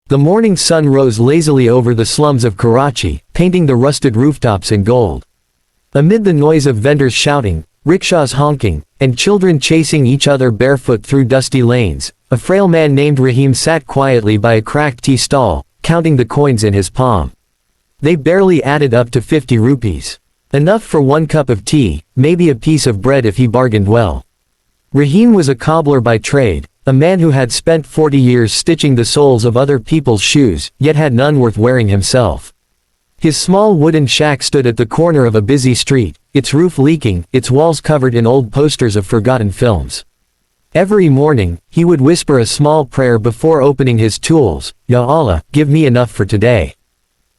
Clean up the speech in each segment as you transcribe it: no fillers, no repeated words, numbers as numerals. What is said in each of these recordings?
The morning sun rose lazily over the slums of Karachi, painting the rusted rooftops in gold. Amid the noise of vendors shouting, rickshaws honking, and children chasing each other barefoot through dusty lanes, a frail man named Rahim sat quietly by a cracked tea stall, counting the coins in his palm. They barely added up to 50 rupees. Enough for one cup of tea, maybe a piece of bread if he bargained well. Rahim was a cobbler by trade, a man who had spent 40 years stitching the soles of other people's shoes, yet had none worth wearing himself. His small wooden shack stood at the corner of a busy street, its roof leaking, its walls covered in old posters of forgotten films. Every morning, he would whisper a small prayer before opening his tools, "Ya Allah, give me enough for today."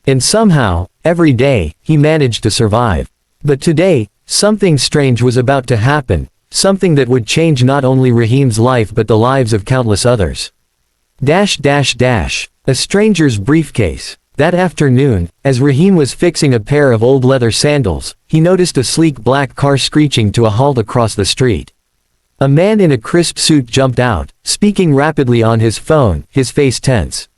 And somehow, every day, he managed to survive. But today, something strange was about to happen, something that would change not only Rahim's life but the lives of countless others. A stranger's briefcase. That afternoon, as Rahim was fixing a pair of old leather sandals, he noticed a sleek black car screeching to a halt across the street. A man in a crisp suit jumped out, speaking rapidly on his phone, his face tense.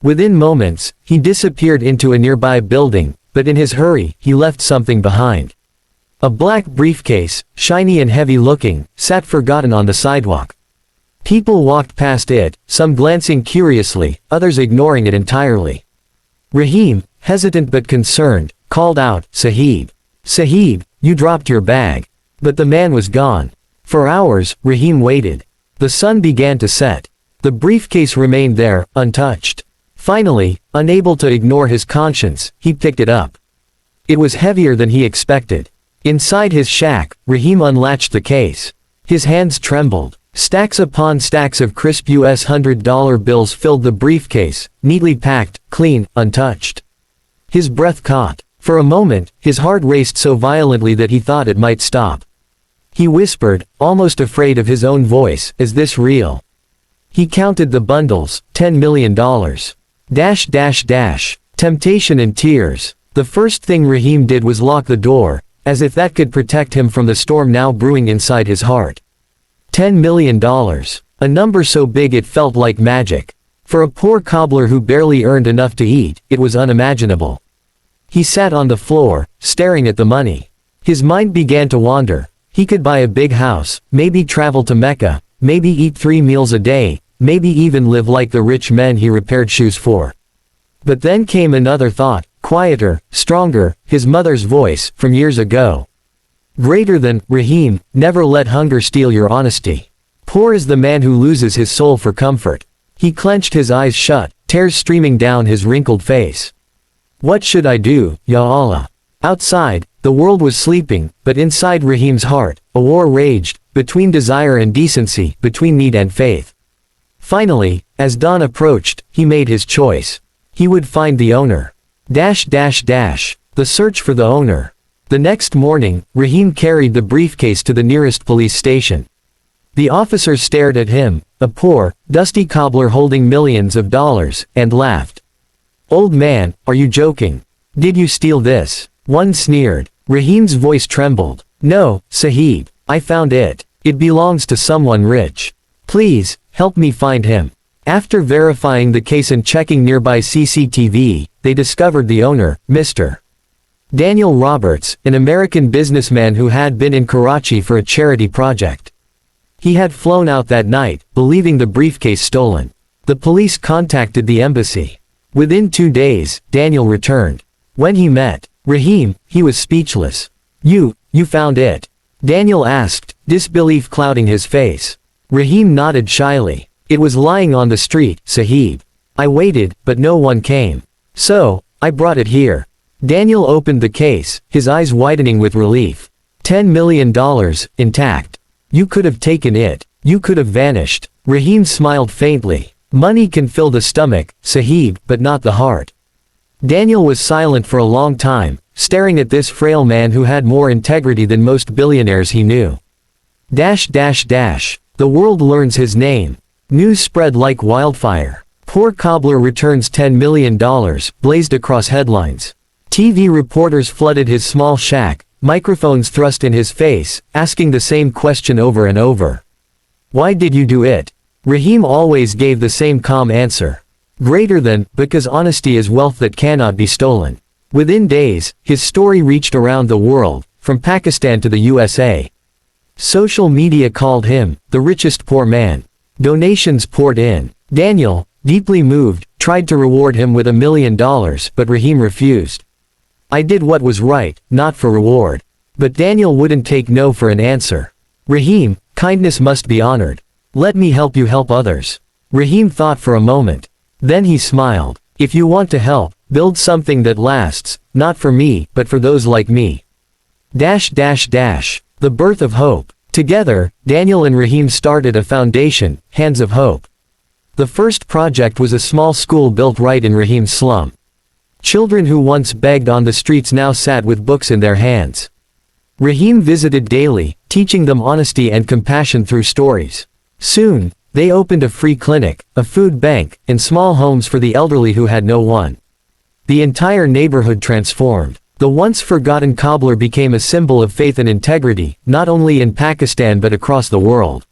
Within moments, he disappeared into a nearby building, but in his hurry, he left something behind. A black briefcase, shiny and heavy-looking, sat forgotten on the sidewalk. People walked past it, some glancing curiously, others ignoring it entirely. Rahim, hesitant but concerned, called out, "Sahib! Sahib, you dropped your bag." But the man was gone. For hours, Rahim waited. The sun began to set. The briefcase remained there, untouched. Finally, unable to ignore his conscience, he picked it up. It was heavier than he expected. Inside his shack, Rahim unlatched the case. His hands trembled. Stacks upon stacks of crisp US $100 bills filled the briefcase, neatly packed, clean, untouched. His breath caught. For a moment, his heart raced so violently that he thought it might stop. He whispered, almost afraid of his own voice, "Is this real?" He counted the bundles, $10 million. Temptation and tears. The first thing Rahim did was lock the door, as if that could protect him from the storm now brewing inside his heart. $10 million. A number so big it felt like magic. For a poor cobbler who barely earned enough to eat, it was unimaginable. He sat on the floor, staring at the money. His mind began to wander. He could buy a big house, maybe travel to Mecca, maybe eat 3 meals a day, maybe even live like the rich men he repaired shoes for. But then came another thought, quieter, stronger, his mother's voice, from years ago. Greater than, Rahim, never let hunger steal your honesty. Poor is the man who loses his soul for comfort. He clenched his eyes shut, tears streaming down his wrinkled face. What should I do, Ya Allah? Outside, the world was sleeping, but inside Rahim's heart, a war raged, between desire and decency, between need and faith. Finally, as dawn approached, he made his choice. He would find the owner. The search for the owner. The next morning, Rahim carried the briefcase to the nearest police station. The officers stared at him, a poor, dusty cobbler holding millions of dollars, and laughed. "Old man, are you joking? Did you steal this?" One sneered. Rahim's voice trembled. "No, Sahib, I found it. It belongs to someone rich. Please, help me find him." After verifying the case and checking nearby CCTV, they discovered the owner, Mr. Daniel Roberts, an American businessman who had been in Karachi for a charity project. He had flown out that night, believing the briefcase stolen. The police contacted the embassy. Within 2 days, Daniel returned. When he met Rahim, he was speechless. You found it?" Daniel asked, disbelief clouding his face. Rahim nodded shyly. "It was lying on the street, Sahib. I waited, but no one came. So, I brought it here." Daniel opened the case, his eyes widening with relief. $10 million, intact. "You could have taken it. You could have vanished." Rahim smiled faintly. "Money can fill the stomach, Sahib, but not the heart." Daniel was silent for a long time, staring at this frail man who had more integrity than most billionaires he knew. The world learns his name. News spread like wildfire. Poor cobbler returns $10 million, blazed across headlines. TV reporters flooded his small shack, microphones thrust in his face, asking the same question over and over. "Why did you do it?" Rahim always gave the same calm answer. Greater than, because honesty is wealth that cannot be stolen. Within days, his story reached around the world, from Pakistan to the USA. Social media called him, the richest poor man. Donations poured in. Daniel, deeply moved, tried to reward him with $1 million, but Rahim refused. I did what was right, not for reward. But Daniel wouldn't take no for an answer. Rahim, kindness must be honored. Let me help you help others. Rahim thought for a moment. Then he smiled. If you want to help, build something that lasts, not for me, but for those like me. The birth of hope. Together, Daniel and Rahim started a foundation, Hands of Hope. The first project was a small school built right in Rahim's slum. Children who once begged on the streets now sat with books in their hands. Rahim visited daily, teaching them honesty and compassion through stories. Soon, they opened a free clinic, a food bank, and small homes for the elderly who had no one. The entire neighborhood transformed. The once forgotten cobbler became a symbol of faith and integrity, not only in Pakistan but across the world.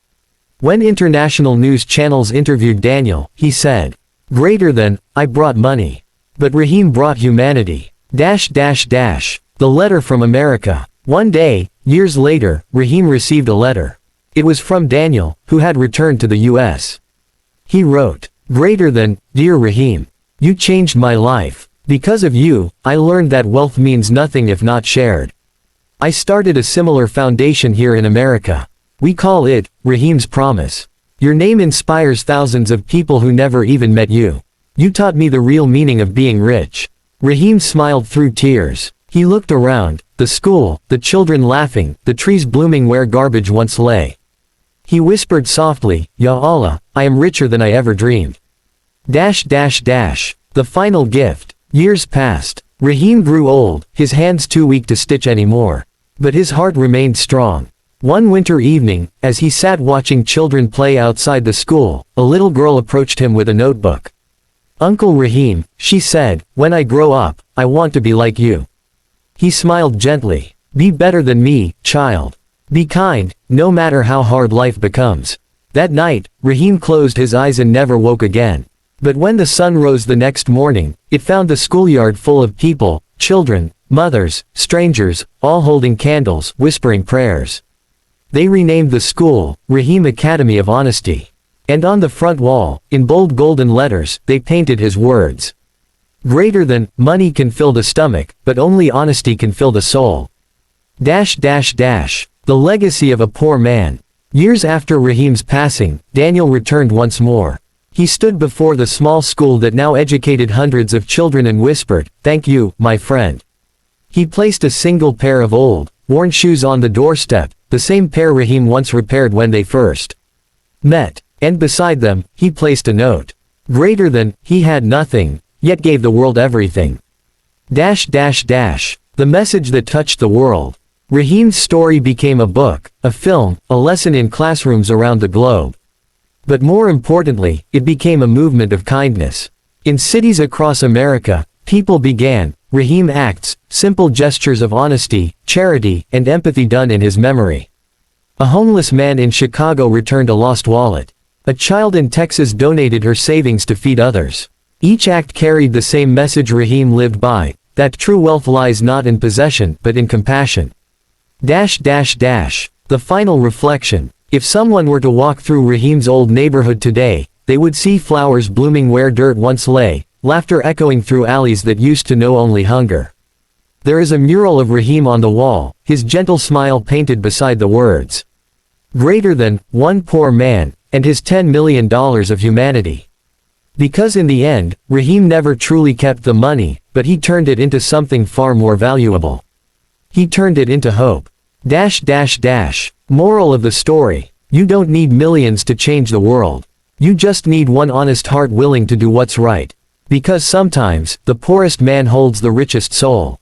When international news channels interviewed Daniel, he said, "Greater than, I brought money. But Rahim brought humanity." The letter from America. One day, years later, Rahim received a letter. It was from Daniel, who had returned to the U.S. He wrote, "Greater than, dear Rahim. You changed my life. Because of you, I learned that wealth means nothing if not shared. I started a similar foundation here in America. We call it, Rahim's Promise. Your name inspires thousands of people who never even met you. You taught me the real meaning of being rich." Rahim smiled through tears. He looked around, the school, the children laughing, the trees blooming where garbage once lay. He whispered softly, "Ya Allah, I am richer than I ever dreamed." The final gift. Years passed. Rahim grew old, his hands too weak to stitch anymore. But his heart remained strong. One winter evening, as he sat watching children play outside the school, a little girl approached him with a notebook. "Uncle Rahim," she said, "when I grow up, I want to be like you." He smiled gently. "Be better than me, child. Be kind, no matter how hard life becomes." That night, Rahim closed his eyes and never woke again. But when the sun rose the next morning, it found the schoolyard full of people, children, mothers, strangers, all holding candles, whispering prayers. They renamed the school, Rahim Academy of Honesty. And on the front wall, in bold golden letters, they painted his words. Greater than, money can fill the stomach, but only honesty can fill the soul. The legacy of a poor man. Years after Rahim's passing, Daniel returned once more. He stood before the small school that now educated hundreds of children and whispered, "Thank you, my friend." He placed a single pair of old, worn shoes on the doorstep, the same pair Rahim once repaired when they first met. And beside them, he placed a note. Greater than, he had nothing, yet gave the world everything. The message that touched the world. Rahim's story became a book, a film, a lesson in classrooms around the globe. But more importantly, it became a movement of kindness. In cities across America, people began, Rahim acts, simple gestures of honesty, charity, and empathy done in his memory. A homeless man in Chicago returned a lost wallet. A child in Texas donated her savings to feed others. Each act carried the same message Rahim lived by, that true wealth lies not in possession, but in compassion. The final reflection. If someone were to walk through Rahim's old neighborhood today, they would see flowers blooming where dirt once lay, laughter echoing through alleys that used to know only hunger. There is a mural of Rahim on the wall, his gentle smile painted beside the words. Greater than, one poor man, and his $10 million of humanity. Because in the end, Rahim never truly kept the money, but he turned it into something far more valuable. He turned it into hope. Moral of the story. You don't need millions to change the world. You just need one honest heart willing to do what's right. Because sometimes, the poorest man holds the richest soul.